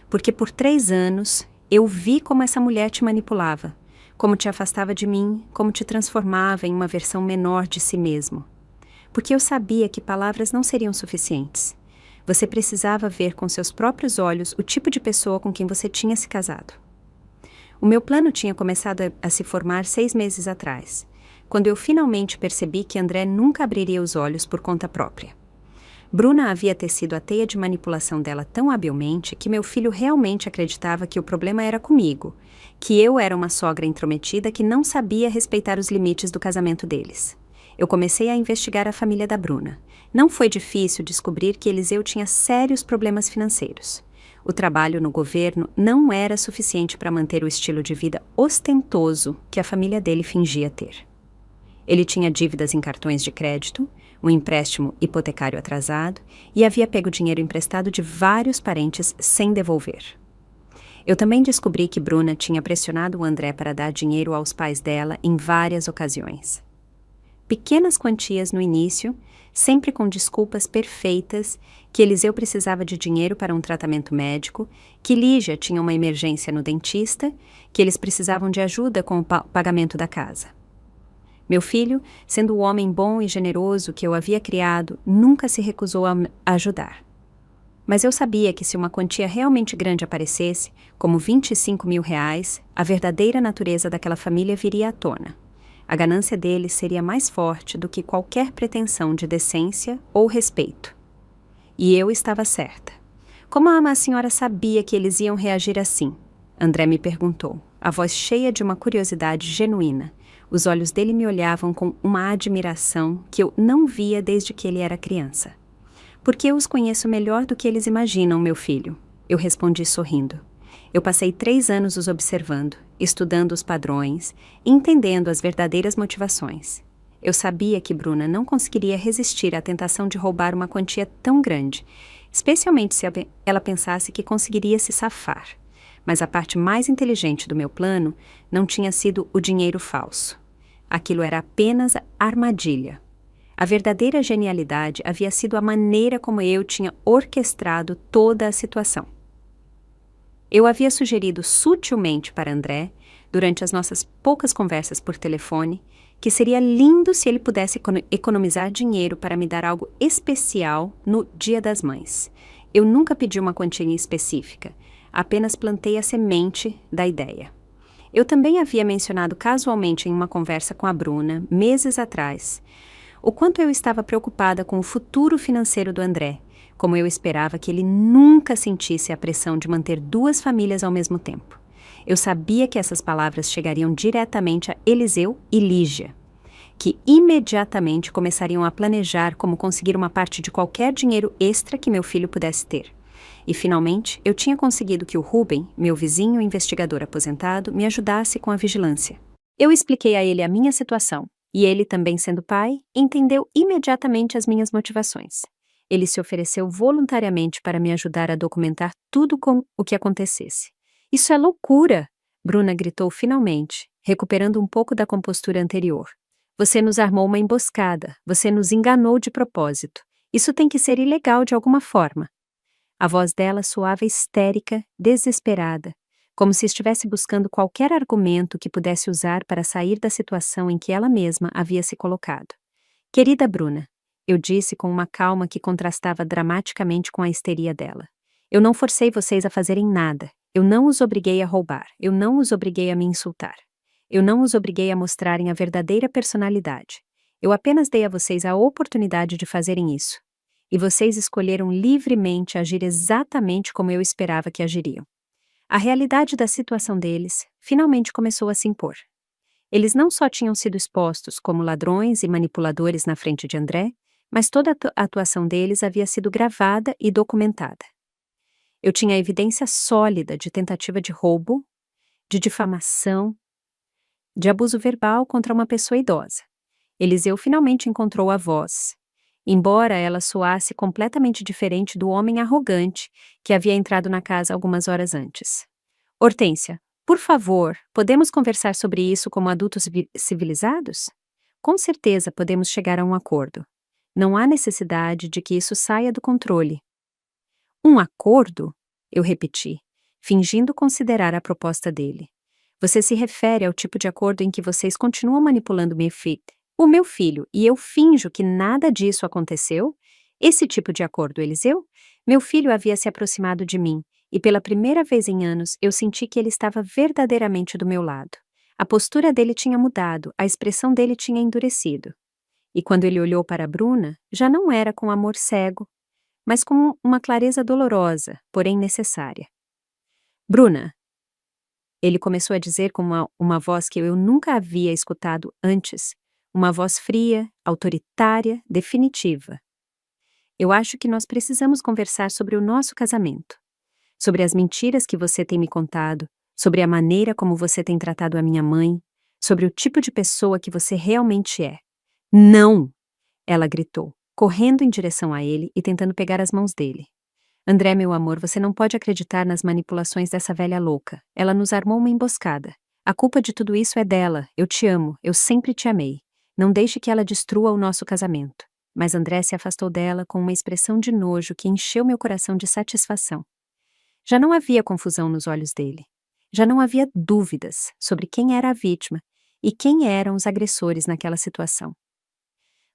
Porque por 3 anos eu vi como essa mulher te manipulava, como te afastava de mim, como te transformava em uma versão menor de si mesmo. Porque eu sabia que palavras não seriam suficientes. Você precisava ver com seus próprios olhos o tipo de pessoa com quem você tinha se casado. O meu plano tinha começado a se formar 6 meses atrás, quando eu finalmente percebi que André nunca abriria os olhos por conta própria. Bruna havia tecido a teia de manipulação dela tão habilmente que meu filho realmente acreditava que o problema era comigo, que eu era uma sogra intrometida que não sabia respeitar os limites do casamento deles. Eu comecei a investigar a família da Bruna. Não foi difícil descobrir que Eliseu tinha sérios problemas financeiros. O trabalho no governo não era suficiente para manter o estilo de vida ostentoso que a família dele fingia ter. Ele tinha dívidas em cartões de crédito, um empréstimo hipotecário atrasado e havia pego dinheiro emprestado de vários parentes sem devolver. Eu também descobri que Bruna tinha pressionado o André para dar dinheiro aos pais dela em várias ocasiões. Pequenas quantias no início, sempre com desculpas perfeitas, que Eliseu precisava de dinheiro para um tratamento médico, que Lígia tinha uma emergência no dentista, que eles precisavam de ajuda com o pagamento da casa. Meu filho, sendo o homem bom e generoso que eu havia criado, nunca se recusou a ajudar. Mas eu sabia que se uma quantia realmente grande aparecesse, como R$ 25.000, a verdadeira natureza daquela família viria à tona. A ganância deles seria mais forte do que qualquer pretensão de decência ou respeito. E eu estava certa. Como a senhora sabia que eles iam reagir assim? André me perguntou, a voz cheia de uma curiosidade genuína. Os olhos dele me olhavam com uma admiração que eu não via desde que ele era criança. Porque eu os conheço melhor do que eles imaginam, meu filho, eu respondi sorrindo. Eu passei 3 anos os observando, estudando os padrões, entendendo as verdadeiras motivações. Eu sabia que Bruna não conseguiria resistir à tentação de roubar uma quantia tão grande, especialmente se ela pensasse que conseguiria se safar. Mas a parte mais inteligente do meu plano não tinha sido o dinheiro falso. Aquilo era apenas armadilha. A verdadeira genialidade havia sido a maneira como eu tinha orquestrado toda a situação. Eu havia sugerido sutilmente para André, durante as nossas poucas conversas por telefone, que seria lindo se ele pudesse economizar dinheiro para me dar algo especial no Dia das Mães. Eu nunca pedi uma quantia específica, apenas plantei a semente da ideia. Eu também havia mencionado casualmente em uma conversa com a Bruna, meses atrás, o quanto eu estava preocupada com o futuro financeiro do André, como eu esperava que ele nunca sentisse a pressão de manter duas famílias ao mesmo tempo. Eu sabia que essas palavras chegariam diretamente a Eliseu e Lígia, que imediatamente começariam a planejar como conseguir uma parte de qualquer dinheiro extra que meu filho pudesse ter. E, finalmente, eu tinha conseguido que o Ruben, meu vizinho investigador aposentado, me ajudasse com a vigilância. Eu expliquei a ele a minha situação, e ele, também sendo pai, entendeu imediatamente as minhas motivações. Ele se ofereceu voluntariamente para me ajudar a documentar tudo com o que acontecesse. Isso é loucura! Bruna gritou finalmente, recuperando um pouco da compostura anterior. Você nos armou uma emboscada, você nos enganou de propósito. Isso tem que ser ilegal de alguma forma. A voz dela soava histérica, desesperada, como se estivesse buscando qualquer argumento que pudesse usar para sair da situação em que ela mesma havia se colocado. Querida Bruna, eu disse com uma calma que contrastava dramaticamente com a histeria dela. Eu não forcei vocês a fazerem nada. Eu não os obriguei a roubar. Eu não os obriguei a me insultar. Eu não os obriguei a mostrarem a verdadeira personalidade. Eu apenas dei a vocês a oportunidade de fazerem isso. E vocês escolheram livremente agir exatamente como eu esperava que agiriam. A realidade da situação deles finalmente começou a se impor. Eles não só tinham sido expostos como ladrões e manipuladores na frente de André, mas toda a atuação deles havia sido gravada e documentada. Eu tinha evidência sólida de tentativa de roubo, de difamação, de abuso verbal contra uma pessoa idosa. Eliseu finalmente encontrou a voz, embora ela soasse completamente diferente do homem arrogante que havia entrado na casa algumas horas antes. Hortência, por favor, podemos conversar sobre isso como adultos civilizados? Com certeza podemos chegar a um acordo. Não há necessidade de que isso saia do controle. Um acordo? Eu repeti, fingindo considerar a proposta dele. Você se refere ao tipo de acordo em que vocês continuam manipulando o meu filho, e eu finjo que nada disso aconteceu? Esse tipo de acordo, Eliseu? Meu filho havia se aproximado de mim, e pela primeira vez em anos eu senti que ele estava verdadeiramente do meu lado. A postura dele tinha mudado, a expressão dele tinha endurecido. E quando ele olhou para Bruna, já não era com amor cego, mas com uma clareza dolorosa, porém necessária. Bruna, ele começou a dizer com uma voz que eu nunca havia escutado antes, uma voz fria, autoritária, definitiva. Eu acho que nós precisamos conversar sobre o nosso casamento, sobre as mentiras que você tem me contado, sobre a maneira como você tem tratado a minha mãe, sobre o tipo de pessoa que você realmente é. Não! Ela gritou, correndo em direção a ele e tentando pegar as mãos dele. André, meu amor, você não pode acreditar nas manipulações dessa velha louca. Ela nos armou uma emboscada. A culpa de tudo isso é dela. Eu te amo. Eu sempre te amei. Não deixe que ela destrua o nosso casamento. Mas André se afastou dela com uma expressão de nojo que encheu meu coração de satisfação. Já não havia confusão nos olhos dele. Já não havia dúvidas sobre quem era a vítima e quem eram os agressores naquela situação.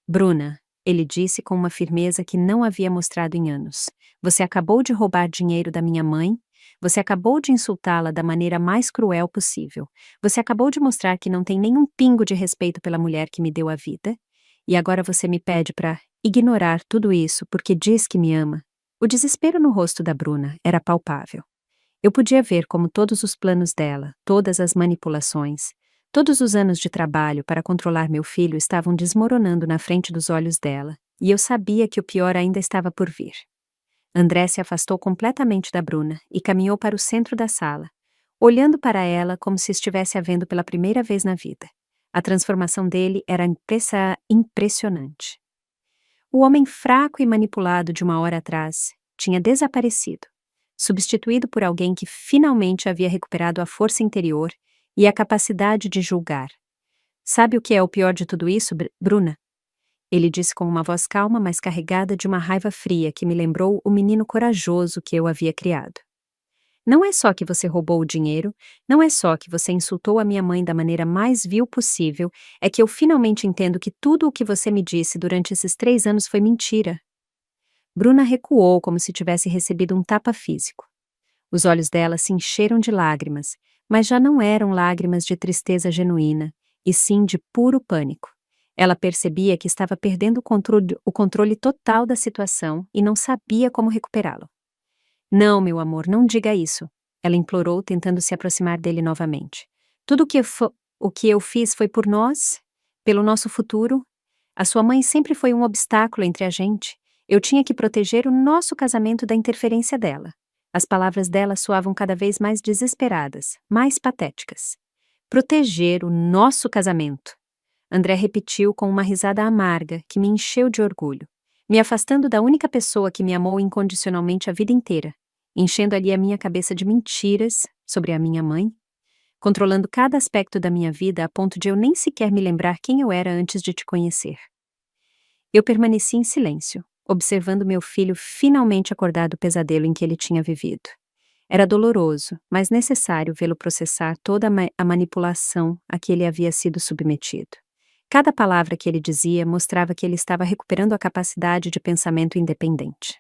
Bruna, ele disse com uma firmeza que não havia mostrado em anos. Você acabou de roubar dinheiro da minha mãe, você acabou de insultá-la da maneira mais cruel possível, você acabou de mostrar que não tem nenhum pingo de respeito pela mulher que me deu a vida, e agora você me pede para ignorar tudo isso porque diz que me ama. O desespero no rosto da Bruna era palpável. Eu podia ver como todos os planos dela, todas as manipulações, todos os anos de trabalho para controlar meu filho estavam desmoronando na frente dos olhos dela, e eu sabia que o pior ainda estava por vir. André se afastou completamente da Bruna e caminhou para o centro da sala, olhando para ela como se estivesse a vendo pela primeira vez na vida. A transformação dele era impressionante. O homem fraco e manipulado de uma hora atrás tinha desaparecido, substituído por alguém que finalmente havia recuperado a força interior e a capacidade de julgar. Sabe o que é o pior de tudo isso, Bruna? Ele disse com uma voz calma, mas carregada de uma raiva fria que me lembrou o menino corajoso que eu havia criado. Não é só que você roubou o dinheiro, não é só que você insultou a minha mãe da maneira mais vil possível, é que eu finalmente entendo que tudo o que você me disse durante esses 3 anos foi mentira. Bruna recuou como se tivesse recebido um tapa físico. Os olhos dela se encheram de lágrimas, mas já não eram lágrimas de tristeza genuína, e sim de puro pânico. Ela percebia que estava perdendo o controle total da situação e não sabia como recuperá-lo. Não, meu amor, não diga isso, ela implorou, tentando se aproximar dele novamente. Tudo o que eu fiz foi por nós, pelo nosso futuro. A sua mãe sempre foi um obstáculo entre a gente. Eu tinha que proteger o nosso casamento da interferência dela. As palavras dela soavam cada vez mais desesperadas, mais patéticas. Proteger o nosso casamento. André repetiu com uma risada amarga que me encheu de orgulho, me afastando da única pessoa que me amou incondicionalmente a vida inteira, enchendo ali a minha cabeça de mentiras sobre a minha mãe, controlando cada aspecto da minha vida a ponto de eu nem sequer me lembrar quem eu era antes de te conhecer. Eu permaneci em silêncio, observando meu filho finalmente acordar do pesadelo em que ele tinha vivido. Era doloroso, mas necessário vê-lo processar toda a manipulação a que ele havia sido submetido. Cada palavra que ele dizia mostrava que ele estava recuperando a capacidade de pensamento independente.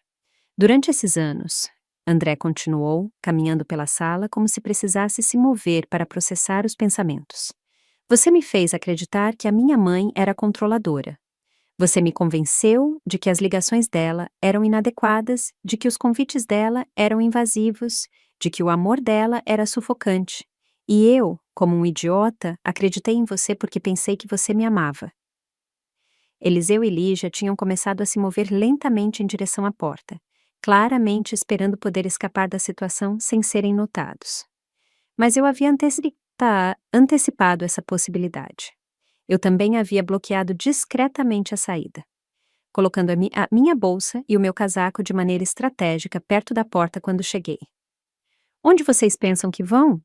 Durante esses anos, André continuou, caminhando pela sala como se precisasse se mover para processar os pensamentos. Você me fez acreditar que a minha mãe era controladora. Você me convenceu de que as ligações dela eram inadequadas, de que os convites dela eram invasivos, de que o amor dela era sufocante. E eu, como um idiota, acreditei em você porque pensei que você me amava. Eliseu e Lígia tinham começado a se mover lentamente em direção à porta, claramente esperando poder escapar da situação sem serem notados. Mas eu havia antecipado essa possibilidade. Eu também havia bloqueado discretamente a saída, colocando a minha bolsa e o meu casaco de maneira estratégica perto da porta quando cheguei. Onde vocês pensam que vão?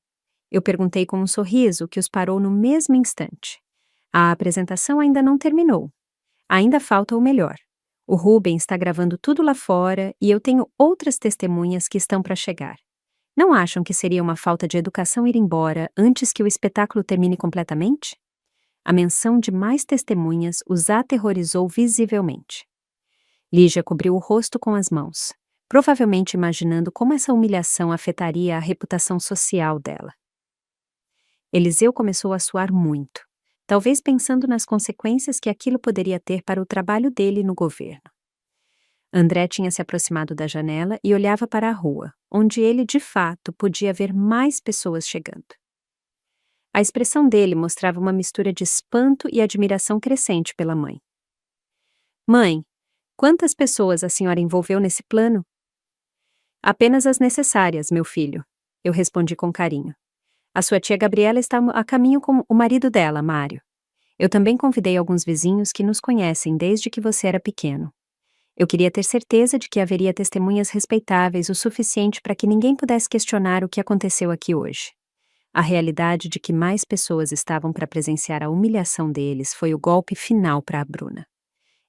Eu perguntei com um sorriso que os parou no mesmo instante. A apresentação ainda não terminou. Ainda falta o melhor. O Ruben está gravando tudo lá fora e eu tenho outras testemunhas que estão para chegar. Não acham que seria uma falta de educação ir embora antes que o espetáculo termine completamente? A menção de mais testemunhas os aterrorizou visivelmente. Lígia cobriu o rosto com as mãos, provavelmente imaginando como essa humilhação afetaria a reputação social dela. Eliseu começou a suar muito, talvez pensando nas consequências que aquilo poderia ter para o trabalho dele no governo. André tinha se aproximado da janela e olhava para a rua, onde ele, de fato, podia ver mais pessoas chegando. A expressão dele mostrava uma mistura de espanto e admiração crescente pela mãe. Mãe, quantas pessoas a senhora envolveu nesse plano? Apenas as necessárias, meu filho, eu respondi com carinho. A sua tia Gabriela está a caminho com o marido dela, Mário. Eu também convidei alguns vizinhos que nos conhecem desde que você era pequeno. Eu queria ter certeza de que haveria testemunhas respeitáveis o suficiente para que ninguém pudesse questionar o que aconteceu aqui hoje. A realidade de que mais pessoas estavam para presenciar a humilhação deles foi o golpe final para a Bruna.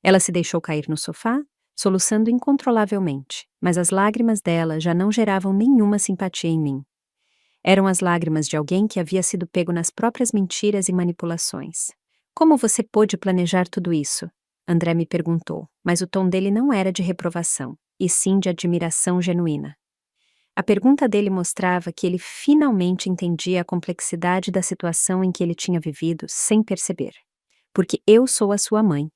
Ela se deixou cair no sofá, soluçando incontrolavelmente, mas as lágrimas dela já não geravam nenhuma simpatia em mim. Eram as lágrimas de alguém que havia sido pego nas próprias mentiras e manipulações. Como você pôde planejar tudo isso? André me perguntou, mas o tom dele não era de reprovação, e sim de admiração genuína. A pergunta dele mostrava que ele finalmente entendia a complexidade da situação em que ele tinha vivido sem perceber. Porque eu sou a sua mãe.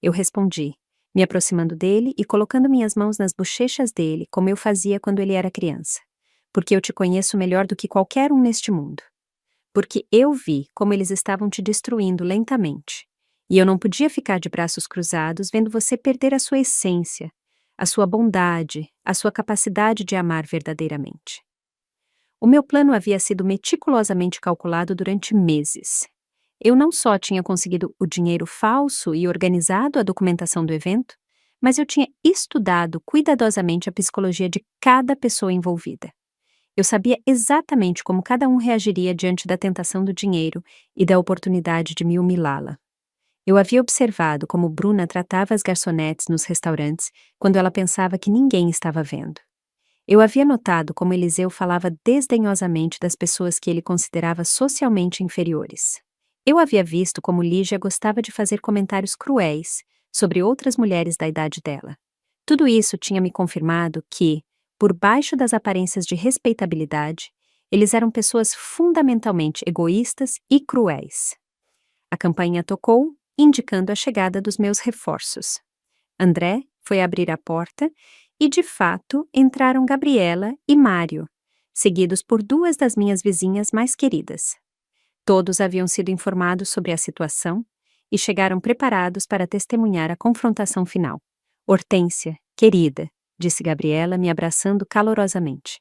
Eu respondi, me aproximando dele e colocando minhas mãos nas bochechas dele, como eu fazia quando ele era criança. Porque eu te conheço melhor do que qualquer um neste mundo. Porque eu vi como eles estavam te destruindo lentamente. E eu não podia ficar de braços cruzados vendo você perder a sua essência, a sua bondade, a sua capacidade de amar verdadeiramente. O meu plano havia sido meticulosamente calculado durante meses. Eu não só tinha conseguido o dinheiro falso e organizado a documentação do evento, mas eu tinha estudado cuidadosamente a psicologia de cada pessoa envolvida. Eu sabia exatamente como cada um reagiria diante da tentação do dinheiro e da oportunidade de me humilhá-la. Eu havia observado como Bruna tratava as garçonetes nos restaurantes quando ela pensava que ninguém estava vendo. Eu havia notado como Eliseu falava desdenhosamente das pessoas que ele considerava socialmente inferiores. Eu havia visto como Lígia gostava de fazer comentários cruéis sobre outras mulheres da idade dela. Tudo isso tinha me confirmado que, por baixo das aparências de respeitabilidade, eles eram pessoas fundamentalmente egoístas e cruéis. A campainha tocou, indicando a chegada dos meus reforços. André foi abrir a porta e, de fato, entraram Gabriela e Mário, seguidos por duas das minhas vizinhas mais queridas. Todos haviam sido informados sobre a situação e chegaram preparados para testemunhar a confrontação final. Hortência, querida, disse Gabriela, me abraçando calorosamente.